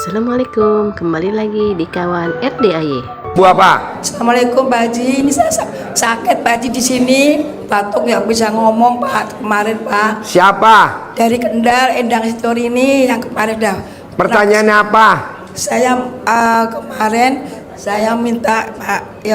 Assalamualaikum, kembali lagi di kawan RDAY. Bu apa? Assalamualaikum Pak Haji, ini saya sakit Pak Haji di sini, batuk nggak bisa ngomong Pak kemarin Pak. Siapa? Dari Kendal, Endang Sitori ini yang kemarin dah. Pertanyaannya apa? Saya kemarin saya minta Pak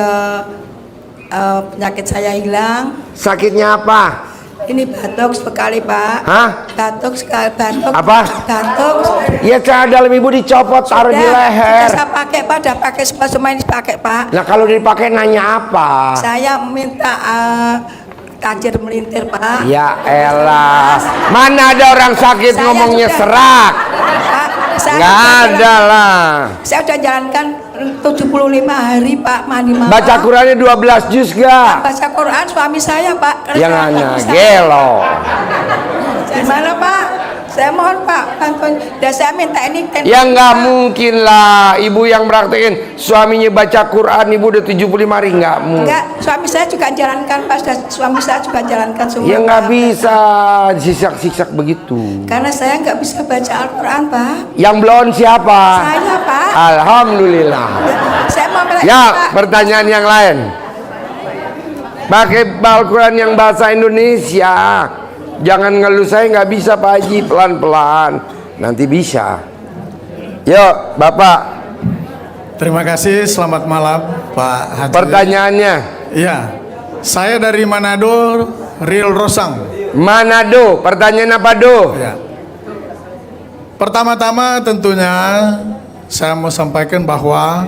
penyakit saya hilang. Sakitnya apa? Ini batuk sekali Pak. Hah? Batuk sekali batuk. Apa? Batuk. Ya cara dalam ibu dicopot taruh di leher. Saya pakai Pak, dah pakai semua ini pakai Pak. Nah kalau dipakai nanya apa? Saya minta tajir melintir Pak. Ya elah, mana ada orang sakit Saya ngomongnya sudah- serak? Pak, saya Nggak sudah ada jalan- lah. Saya sudah jalankan 75 hari Pak mandi malam. Baca Qurannya 12 juz gak? Baca Quran suami saya Pak. Yang Saya hanya nggak bisa. gelo. Gimana Pak? Saya mohon Pak bantuan. Dan saya minta ini. Ya nggak mungkin lah, ibu yang praktekin suaminya baca Quran, ibu udah 75 hari nggak mungkin. Enggak, suami saya juga jalankan Pak. Suami saya juga jalankan semua. Ya nggak Pak. bisa sisak-sisak begitu. Karena saya nggak bisa baca Al-Quran Pak. Yang belum siapa? Saya Pak. Alhamdulillah. Saya mau minta Ya, Pak. pertanyaan yang lain. Pakai Al-Quran yang bahasa Indonesia. Jangan ngeluh saya nggak bisa Pak Haji, pelan-pelan. Nanti bisa. Yuk, Bapak. Terima kasih, selamat malam Pak Haji. Pertanyaannya, Iya, saya dari Manado, Real Rosang. Manado. Pertanyaan apa, Do? Ya. Pertama-tama tentunya saya mau sampaikan bahwa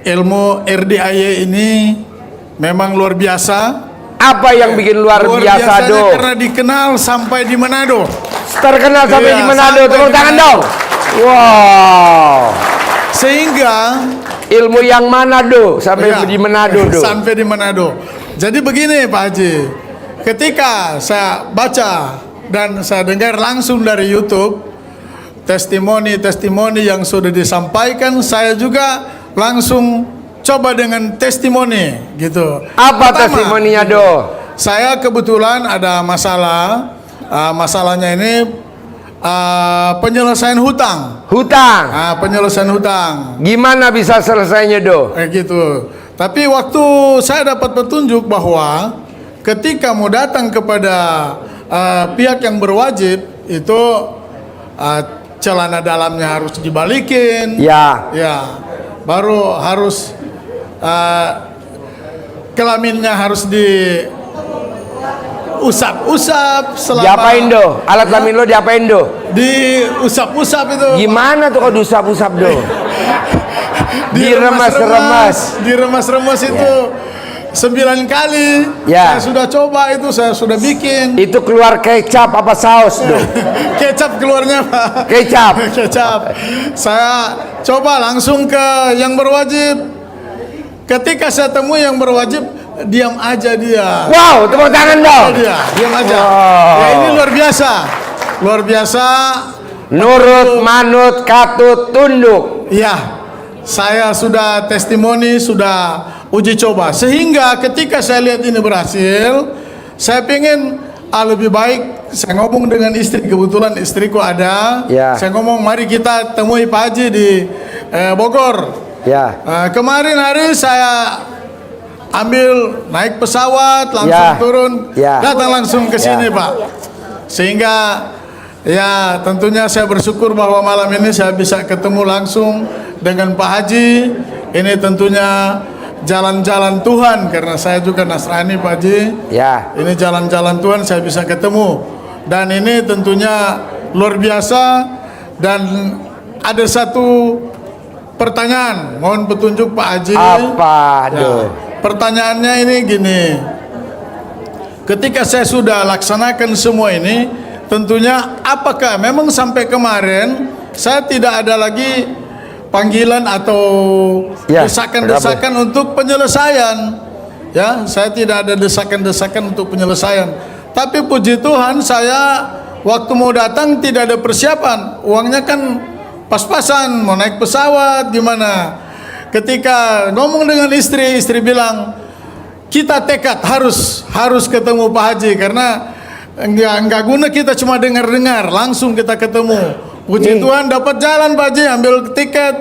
ilmu RDAY ini memang luar biasa. Apa yang bikin luar biasa, biasanya Do? karena dikenal sampai di Manado. Terkenal sampai Iya, di Manado. sampai Tepuk di tangan Manado. dong. Wow. Sehingga Ilmu yang mana, Do? Sampai iya, di Manado, Do? sampai di Manado. Jadi begini Pak Haji, ketika saya baca dan saya dengar langsung dari YouTube testimoni-testimoni yang sudah disampaikan, saya juga langsung coba dengan testimoni gitu. Apa Pertama, testimoninya, Do? saya kebetulan ada masalah, masalahnya ini penyelesaian hutang. Hutang. Penyelesaian hutang. Gimana bisa selesainya, Do? Gitu. Tapi waktu saya dapat petunjuk bahwa ketika mau datang kepada pihak yang berwajib itu celana dalamnya harus dibalikin. Ya. Ya. Baru harus kelaminnya harus diusap-usap selama. Diapain, Do? Alat kelamin lo diapain, Do? Diusap-usap itu. Gimana tuh kalau diusap-usap, Do? Diremas-remas. Diremas-remas itu 9 kali. Ya. Saya sudah coba itu, saya sudah bikin. Itu keluar kecap apa saus, Do? Kecap keluarnya Pak. Kecap. Kecap. Saya coba langsung ke yang berwajib. Ketika saya temui yang berwajib, diam aja dia. Wow, tepuk tangan dong. Dia diam aja. Wow. Ya, ini luar biasa. Luar biasa. Nurut, manut, katut, tunduk. Ya, saya sudah testimoni, sudah uji coba. Sehingga ketika saya lihat ini berhasil, saya pengen lebih baik. Saya ngomong dengan istri, kebetulan istriku ada. Ya. Saya ngomong, mari kita temui Pak Haji di Bogor. Ya. Kemarin hari saya ambil naik pesawat, langsung Ya. turun, Ya. datang langsung ke sini Pak. Sehingga ya tentunya saya bersyukur bahwa malam ini saya bisa ketemu langsung dengan Pak Haji. Ini tentunya jalan-jalan Tuhan, karena saya juga Nasrani Pak Haji. Ya. Ini jalan-jalan Tuhan, saya bisa ketemu. Dan ini tentunya luar biasa. Dan ada satu pertanyaan, mohon petunjuk Pak Haji. Apa, Ya, Do? pertanyaannya ini gini. Ketika saya sudah laksanakan semua ini, tentunya apakah memang sampai kemarin saya tidak ada lagi panggilan atau Ya, desakan-desakan untuk penyelesaian? Ya, saya tidak ada desakan-desakan untuk penyelesaian. Tapi puji Tuhan, saya waktu mau datang tidak ada persiapan. Uangnya kan pas-pasan, mau naik pesawat gimana. Ketika ngomong dengan istri, istri bilang, kita tekad harus ketemu Pak Haji, karena enggak guna kita cuma dengar-dengar, langsung kita ketemu. Puji Nih. Tuhan dapat jalan Pak Haji, ambil tiket.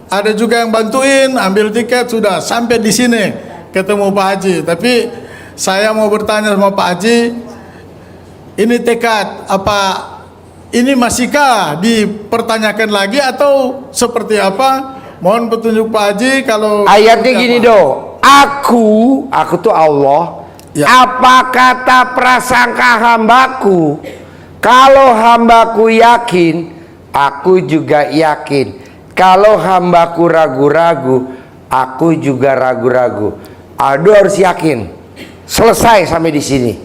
Ada juga yang bantuin, ambil tiket, sudah sampai di sini ketemu Pak Haji. Tapi saya mau bertanya sama Pak Haji, ini tekad apa ini masihkah dipertanyakan lagi atau seperti apa? Mohon petunjuk Pak Haji kalau Ayatnya seperti gini apa. do. Aku tuh Allah. Ya. Apa kata prasangka hambaku? Kalau hambaku yakin, aku juga yakin. Kalau hambaku ragu-ragu, aku juga ragu-ragu. Aduh, harus yakin. Selesai sampai di sini.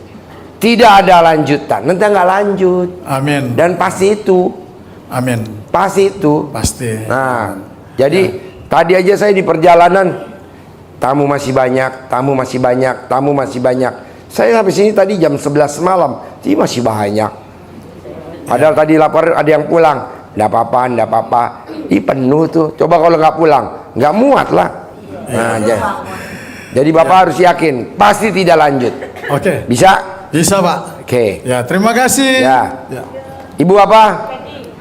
Tidak ada lanjutan. Nanti nggak lanjut. Amin. Dan pasti itu. Amin. Pasti itu. Pasti. Nah, jadi tadi aja saya di perjalanan, tamu masih banyak, tamu masih banyak, tamu masih banyak. Saya sampai sini tadi jam 11 malam, jadi masih banyak. Padahal tadi lapar, ada yang pulang. Nggak apa-apa, nggak apa-apa. Ih, penuh tuh. Coba kalau nggak pulang, nggak muat lah. Nah, jadi Bapak harus yakin, pasti tidak lanjut. Oke. Bisa? Bisa Pak. Oke. Ya, terima kasih. Ya. Ya. Ibu apa?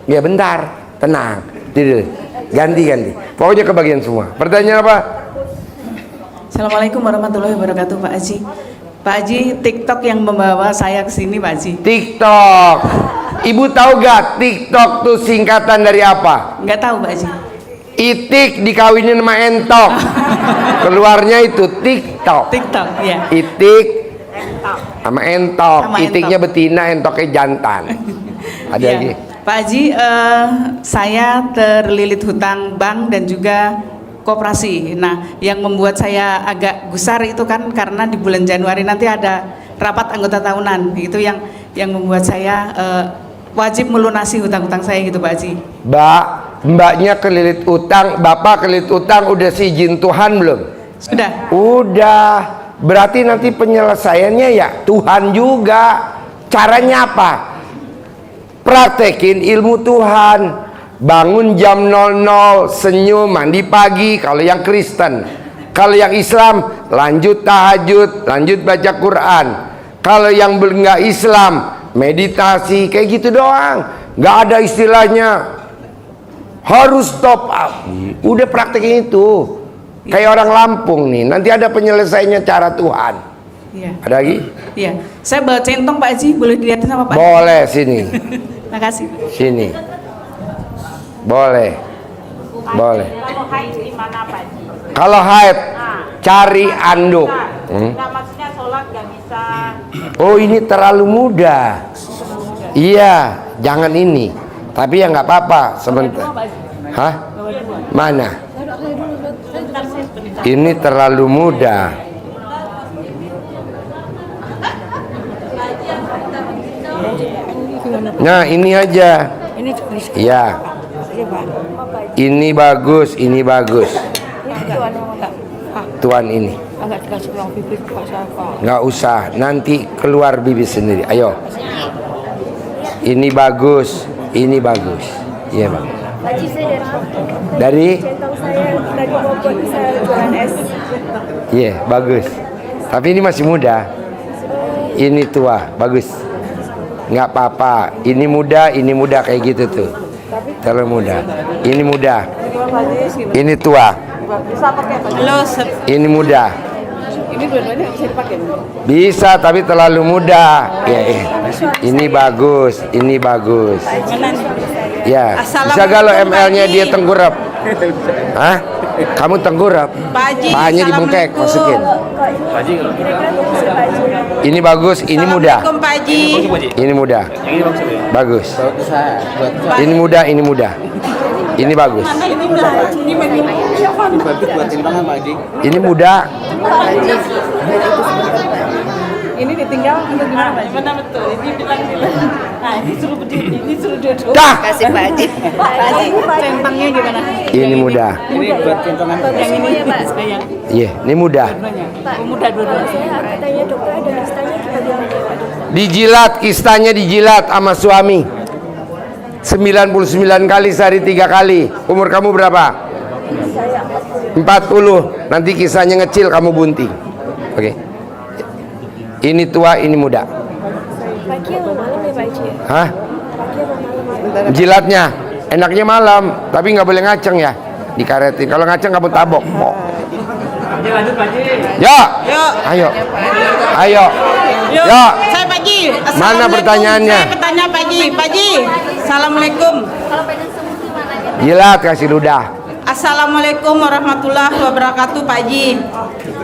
Ya bentar, tenang. Tidur. Ganti. Pokoknya kebagian semua. Pertanyaan apa? Assalamualaikum warahmatullahi wabarakatuh, Pak Haji. Pak Haji, TikTok yang membawa saya ke sini, Pak Haji. TikTok. Ibu tahu gak TikTok tuh singkatan dari apa? Nggak tahu, Pak Haji. Itik dikawinin sama entok. Keluarnya itu TikTok. TikTok, ya. Itik sama entok. Sama Itiknya entok. betina, entoknya jantan. Ada Ya. lagi? Pak Haji, saya terlilit hutang bank dan juga koperasi. Nah, yang membuat saya agak gusar itu kan karena di bulan Januari nanti ada rapat anggota tahunan. Itu yang membuat saya wajib melunasi hutang-hutang saya gitu, Pak Haji. Mbaknya kelilit utang, bapak kelilit utang, udah seizin Tuhan belum? Sudah. Udah. Berarti nanti penyelesaiannya ya Tuhan juga. Caranya apa? Praktekin ilmu Tuhan. Bangun jam 00, senyum, mandi pagi kalau yang Kristen. Kalau yang Islam, lanjut tahajud, lanjut baca Quran. Kalau yang nggak Islam, meditasi, kayak gitu doang. Nggak ada istilahnya harus stop up. Udah praktekin itu. Kayak orang Lampung nih, nanti ada penyelesaiannya cara Tuhan. Iya. Ada lagi? Iya. Saya bawa centong, Pak Haji, boleh dilihatin sama Pak? Boleh, sini. Makasih. Sini. Boleh. Boleh. Kalau haid di mana Pak Haji? Kalau haid, cari anduk. Nah, maksudnya sholat nggak bisa. Oh, ini terlalu muda. Iya, jangan ini. Tapi ya nggak apa-apa sebentar. Hah? Mana? Ini terlalu muda. Nah, ini aja. Ya. Ini bagus, ini bagus. Tuan ini. Nggak usah, nanti keluar bibir sendiri. Ayo. Ini bagus, ini bagus. Iya, Bang. Dari? Iya, bagus. Tapi ini masih muda. Ini tua, bagus. Nggak apa-apa. Ini muda kayak gitu tuh. Terlalu muda. Ini muda. Ini tua. Ini muda. Ini dua-duanya bisa dipakai. Bisa, tapi terlalu muda. Ya, ini bagus, ini bagus. Ya, bisa kalau ML-nya dia tengkurap. Hah? Kamu tengkurap? Pahanya dibengkek, masukin. Ini bagus, ini muda. Ini muda. Bagus. Ini muda, ini muda. Ini bagus. Ini muda. Ini ditinggal untuk gimana, Pak Haji? Mana betul? Ini bilang. Nah, ini suruh berdiri, ini suruh duduk. Dah. Kasih Pak Haji. Pak Haji, centangnya gimana? Ini muda. Ini buat centongan. Yang ini ya, Pak. Sayang. Iya, ini muda. Muda dua-duanya. Dijilat, kistanya dijilat sama suami 99 kali sehari 3 kali. Umur kamu berapa? 40. Nanti kisahnya ngecil, kamu bunting. Oke. Ini tua, ini muda. Hah? Jilatnya enaknya malam, tapi nggak boleh ngaceng ya, dikaretin. Kalau ngaceng kamu tabok. Oh. Lanjut Pak Haji. Ya, ayo, ayo, ya. Saya Pak Haji. Mana pertanyaannya? Saya bertanya Pak Haji. Pak Haji, Assalamualaikum. Jilat kasih ludah. Assalamualaikum warahmatullahi wabarakatuh Pak Haji.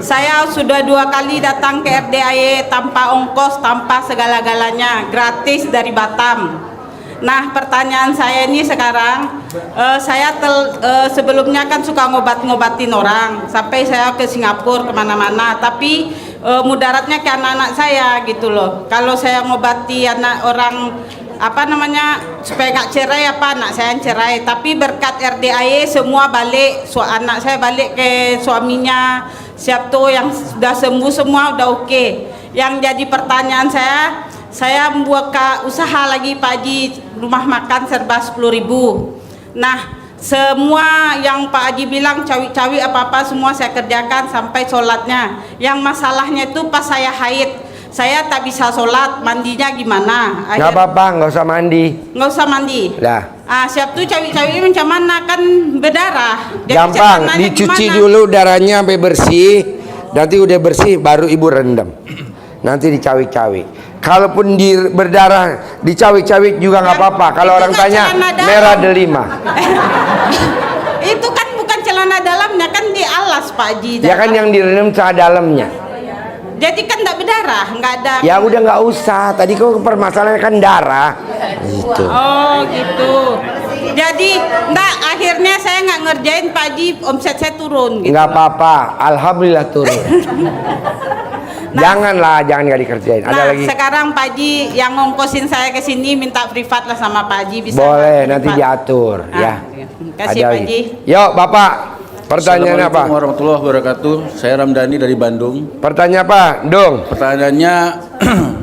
Saya sudah 2 kali datang ke RDAY tanpa ongkos, tanpa segala-galanya, gratis dari Batam. Nah, pertanyaan saya ini sekarang, saya sebelumnya kan suka ngobatin orang, sampai saya ke Singapura kemana-mana, tapi mudaratnya ke anak-anak saya gitu loh. Kalau saya ngobati anak orang supaya nggak cerai anak saya yang cerai, tapi berkat RDAY semua balik, anak saya balik ke suaminya, siap tuh yang sudah sembuh semua udah oke. Yang jadi pertanyaan saya membuka usaha lagi Pak Haji, rumah makan serba 10.000. Nah, semua yang Pak Haji bilang cawi-cawi apa-apa semua saya kerjakan sampai sholatnya. Yang masalahnya itu pas saya haid, saya tak bisa sholat, mandinya gimana? Nggak apa-apa, nggak usah mandi. Nggak usah mandi. Lah. Siap tuh cawi-cawi macam mana, kan berdarah. Jadi Gampang, caranya dicuci gimana? dulu darahnya sampai bersih. Nanti udah bersih baru ibu rendam. Nanti dicawi-cawi. Kalaupun berdarah dicawi-cawi juga nggak apa-apa. Kalau orang tanya merah delima. Itu kan bukan celana dalamnya, kan di alas Pak Haji. Ya kan yang direndam celana dalamnya. Jadi kan nggak berdarah, nggak ada. Ya udah nggak usah. Tadi kok permasalahannya kan darah. Gitu. Oh gitu. Jadi akhirnya saya nggak ngerjain Pak Haji, omset saya turun. Gitu. Nggak apa-apa. Alhamdulillah turun. Janganlah, jangan nggak dikerjain. Ada lagi. Sekarang Pak Haji yang ngongkosin saya ke sini minta privat lah sama Pak Haji, bisa? Boleh, nanti diatur ya. Kasih Ada Pak lagi. Haji. Yuk Bapak, pertanyaan apa? Assalamualaikum warahmatullahi wabarakatuh. Saya Ramdhani dari Bandung. Pertanyaan apa, Dong? Pertanyaannya,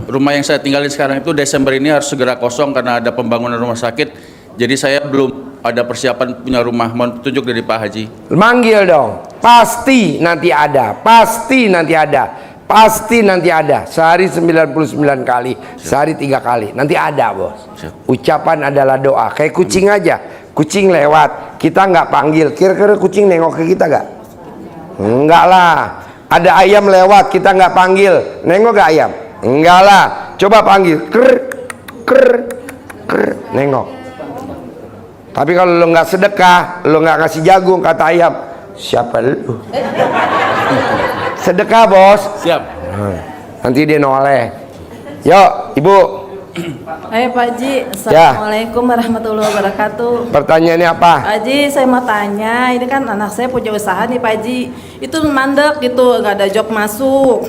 rumah yang saya tinggalin sekarang itu Desember ini harus segera kosong karena ada pembangunan rumah sakit. Jadi saya belum ada persiapan punya rumah. Mohon petunjuk dari Pak Haji. Manggil dong. Pasti nanti ada. Pasti nanti ada. Pasti nanti ada. Sehari 99 kali, sehari 3 kali. Nanti ada, Bos. Ucapan adalah doa. Kayak kucing aja. Kucing lewat, kita nggak panggil. Kira-kira kucing nengok ke kita nggak? Enggak lah. Ada ayam lewat, kita nggak panggil. Nengok gak ayam? Enggak lah. Coba panggil. Ker, ker, ker. Nengok. Tapi kalau lo nggak sedekah, lo nggak kasih jagung, kata ayam, siapa lu? Sedekah, Bos. Siap. Nanti dia noleh. Yuk, Ibu. Hai Pak Haji, Assalamualaikum warahmatullahi wabarakatuh. Pertanyaannya apa? Pak Haji, saya mau tanya, ini kan anak saya punya usaha nih Pak Haji. Itu mandek gitu, nggak ada job masuk.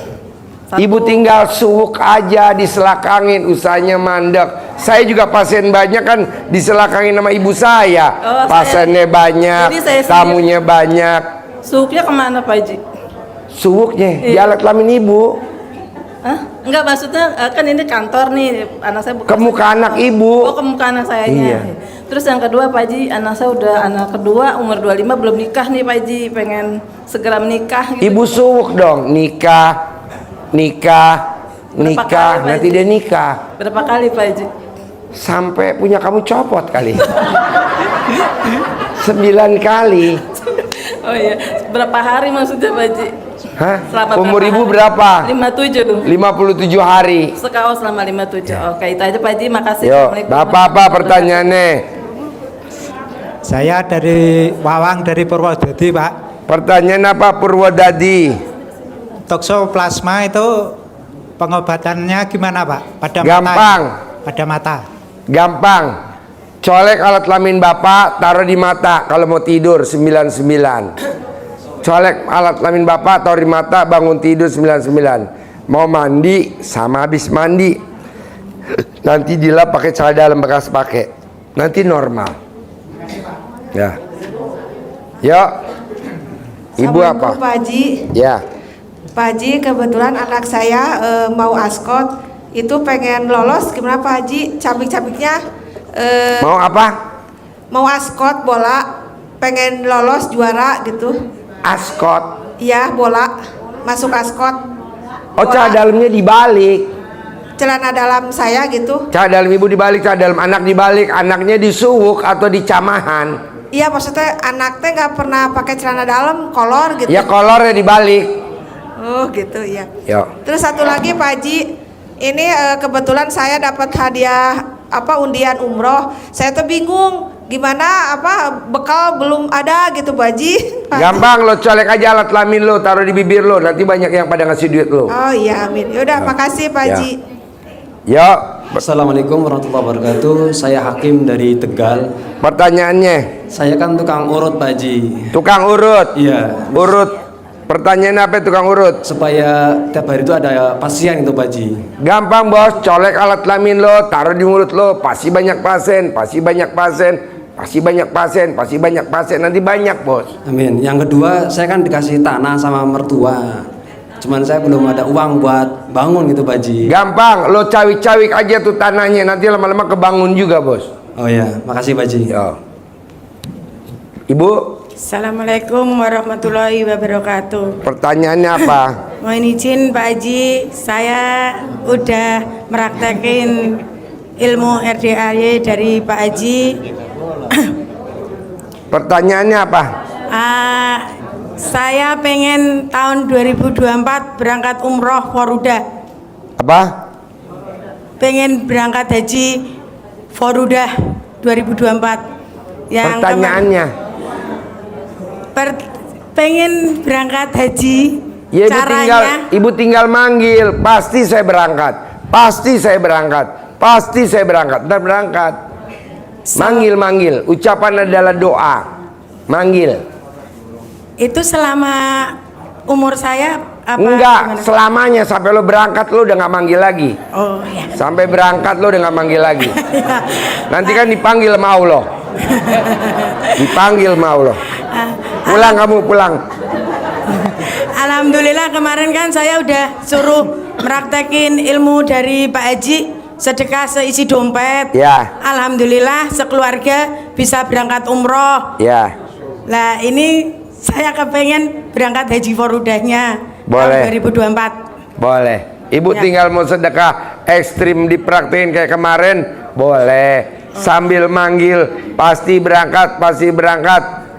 Ibu tinggal suwuk aja, diselakangin, usahanya mandek. Saya juga pasien banyak kan diselakangin sama ibu saya. Pasiennya banyak, tamunya banyak. Suwuknya kemana Pak Haji? Suwuknya di alat kelamin ibu. Hah? Enggak, maksudnya kan ini kantor nih, anak saya bukan. Ke muka anak ibu. Oh, ke muka anak sayanya. Iya. Terus yang kedua Pak Haji, anak saya udah anak kedua umur 25 belum nikah nih Pak Haji, pengen segera menikah gitu. Ibu suwuk dong, nikah, nanti dia nikah. Berapa kali Pak Haji? Sampai punya kamu copot kali. 9 kali. Oh iya, berapa hari maksudnya Pak Haji? Hah? Selama Umur berapa ibu hari? berapa? 57. 57 hari. Sekarang selama 57. Oke, itu aja Pak Haji, makasih. Yuk, Assalamualaikum. Bapak apa pertanyaannya? Saya dari Wawang dari Purwodadi, Pak. Pertanyaan apa Purwodadi? Toksoplasma itu pengobatannya gimana, Pak? Pada Gampang. mata. Pada mata. Gampang. Colek alat kelamin Bapak, taruh di mata kalau mau tidur 99. Colek alat kelamin Bapak, taruh di mata, bangun tidur 99. Mau mandi sama habis mandi. Nanti dilap pakai celana dalam bekas pakai. Nanti normal. Ya. Yuk. Ibu apa? Pak Haji. Ya. Pak Haji, kebetulan anak saya mau askot, itu pengen lolos, gimana Pak Haji? Cabik-cabiknya Mau apa? mau askot bola, pengen lolos juara gitu. Askot. Iya, bola masuk askot. Oh, celana dalamnya dibalik. celana dalam saya gitu. Celana dalam ibu dibalik, celana dalam anak dibalik, anaknya disuwuk atau dicamahan. Iya, maksudnya anak teh nggak pernah pakai celana dalam, kolor gitu. Ya kolornya dibalik. Oh gitu ya. Yo. Terus satu lagi Pak Haji, ini kebetulan saya dapat hadiah undian umroh. Saya tuh bingung gimana bekal belum ada gitu Pak Haji. Gampang, lo colek aja alat kelamin lo, taruh di bibir lo, nanti banyak yang pada ngasih duit lo. Oh iya, amin. Yaudah, makasih Pak Haji. Yo. Assalamualaikum warahmatullahi wabarakatuh. Saya Hakim dari Tegal. Pertanyaannya? Saya kan tukang urut Pak Haji. Tukang urut? Iya. Urut. Pertanyaannya apa tukang urut? Supaya tiap hari itu ada pasien itu Pak Haji. Gampang bos, colek alat kelamin lo, taruh di mulut lo, pasti banyak pasien, pasti banyak pasien, pasti banyak pasien, pasti banyak pasien, nanti banyak bos. Amin. Yang kedua, saya kan dikasih tanah sama mertua. Cuman saya belum ada uang buat bangun gitu Pak Haji. Gampang, lo cawik-cawik aja tuh tanahnya, nanti lama-lama kebangun juga bos. Oh ya, makasih Pak Haji. Yo. Ibu, Assalamualaikum warahmatullahi wabarakatuh. pertanyaannya apa? Mohon izin Pak Haji, saya udah meraktekin ilmu RDAY dari Pak Haji. Pertanyaannya apa? Saya pengen tahun 2024 berangkat umroh Forudah. Apa? Pengen berangkat haji Forudah 2024. Pertanyaannya? Pengen berangkat haji. Ya, caranya ibu tinggal manggil, pasti saya berangkat, pasti saya berangkat, pasti saya berangkat, ntar berangkat. Manggil, ucapan adalah doa. Manggil. Itu selama umur saya apa? Enggak, gimana? selamanya sampai lo berangkat lo udah nggak manggil lagi. Oh ya. Sampai berangkat lo udah nggak manggil lagi. Nanti kan dipanggil sama Allah. Dipanggil sama Allah. Pulang kamu, pulang. Alhamdulillah kemarin kan saya udah suruh meraktekin ilmu dari Pak Haji, sedekah seisi dompet. Ya. Alhamdulillah sekeluarga bisa berangkat umroh. Ya. Lah ini saya kepengen berangkat haji Forudahnya Boleh. tahun 2024. Boleh. Ibu Ya. tinggal mau sedekah ekstrim dipraktekin kayak kemarin, boleh. Sambil manggil, pasti berangkat,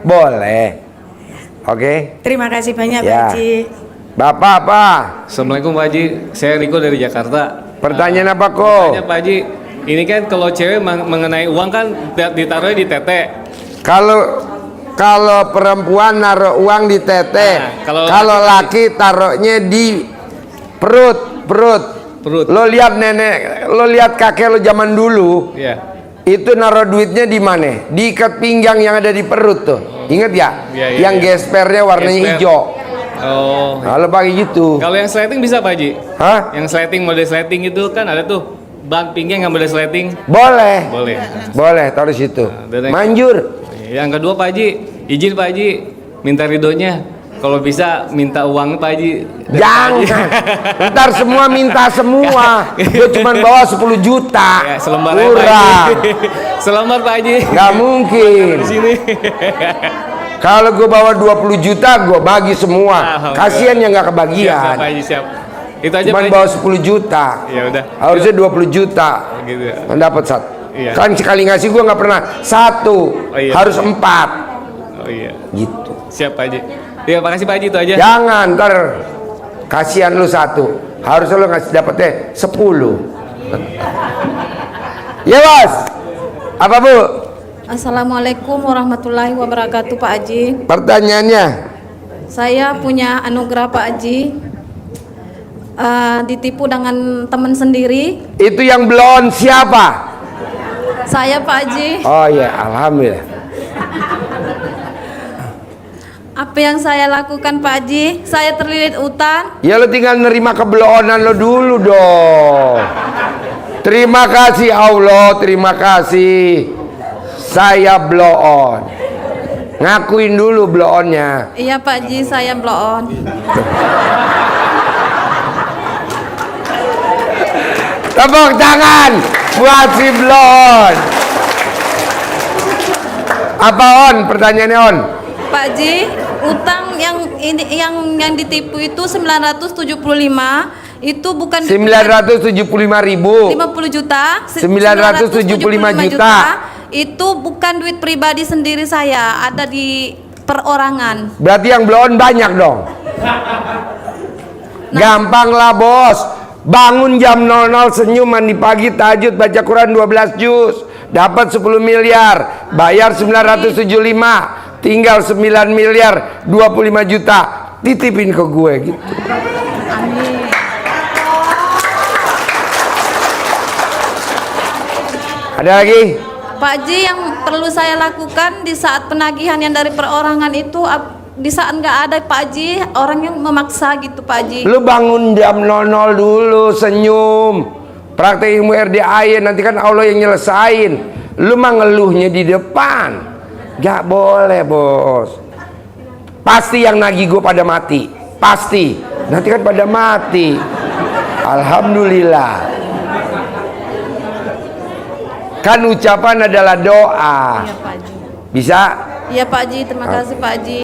boleh. Oke. Terima kasih banyak Pak Ya. Haji. Bapak apa? Assalamualaikum Pak Haji, saya Riko dari Jakarta. Pertanyaan apa kok? Tanya Pak Haji, ini kan kalau cewek mengenai uang kan ditaruhnya di tete. Kalau perempuan naruh uang di tete, kalau laki taruhnya di perut. Lo lihat nenek, lo lihat kakek lo zaman dulu. Iya. Itu naruh duitnya di mana? Di ikat pinggang yang ada di perut tuh. Ingat ya? Iya, Yang gespernya warnanya Gesper. hijau. Oh. Kalau pakai gitu. Kalau yang sleting bisa Pak Haji? Hah? Yang sleting, model sleting itu kan ada tuh bag pinggang yang model sleting. Boleh. Boleh. Boleh taruh situ. Dan Manjur. Yang kedua Pak Haji, izin Pak Haji minta ridhonya. Kalau bisa minta uang Pak Haji. Jangan. Ntar semua minta semua. Gue cuma bawa 10 juta. Ya, selembar aja, Pak Kurang. Haji. Selembar Pak Haji. Gak mungkin. Di sini. Kalau gue bawa 20 juta, gue bagi semua. Kasian yang gak Siap, kebagian. Pak Haji, siap. Itu aja Cuman Pak bawa Haji. 10 juta. Ya udah. Harusnya 20 juta. Gitu ya. Mendapat satu. Iya. Kan sekali ngasih gue nggak pernah satu. Oh, iya. Harus 4. Oh iya. Gitu. Siap Pak Haji. Ya, makasih Pak Haji, itu aja. Jangan ntar kasihan lu 1. Harusnya lu ngasih dapetnya 10. Ya bos. Apa bu? Assalamualaikum warahmatullahi wabarakatuh Pak Haji. Pertanyaannya? Saya punya anugerah Pak Haji, ditipu dengan teman sendiri. Itu yang blon siapa? Saya Pak Haji. Oh ya, alhamdulillah. Apa yang saya lakukan Pak Haji? Saya terlilit utang. Ya lo tinggal nerima keblonan lo dulu dong. Terima kasih Allah, terima kasih. Saya blow on. Ngakuin dulu blow onnya. Iya Pak Haji, saya blow on. Tepuk tangan buat si blow on. Apa on? Pertanyaannya on. Pak Haji, utang yang ditipu itu 975, Itu bukan 975.000. 50 juta. 975 juta. Itu bukan duit pribadi sendiri saya, ada di perorangan. Berarti yang belum banyak dong. Gampang lah bos. Bangun jam 00 senyum, mandi pagi, tahajud, baca Quran 12 juz, dapat 10 miliar, bayar 975, tinggal 9 miliar 25 juta, titipin ke gue gitu. Amin. Ada lagi? Pak Haji, yang perlu saya lakukan di saat penagihan yang dari perorangan itu, di saat nggak ada Pak Haji, orang yang memaksa gitu Pak Haji. Lu bangun jam 00 dulu, senyum, praktek ilmu RDAY, nanti kan Allah yang nyelesain. Lu mah ngeluhnya di depan, gak boleh bos. Pasti yang nagih gue pada mati, pasti. Nanti kan pada mati. Alhamdulillah. Kan ucapan adalah doa. Iya Pak Haji. Bisa? Iya Pak Haji, terima kasih Pak Haji.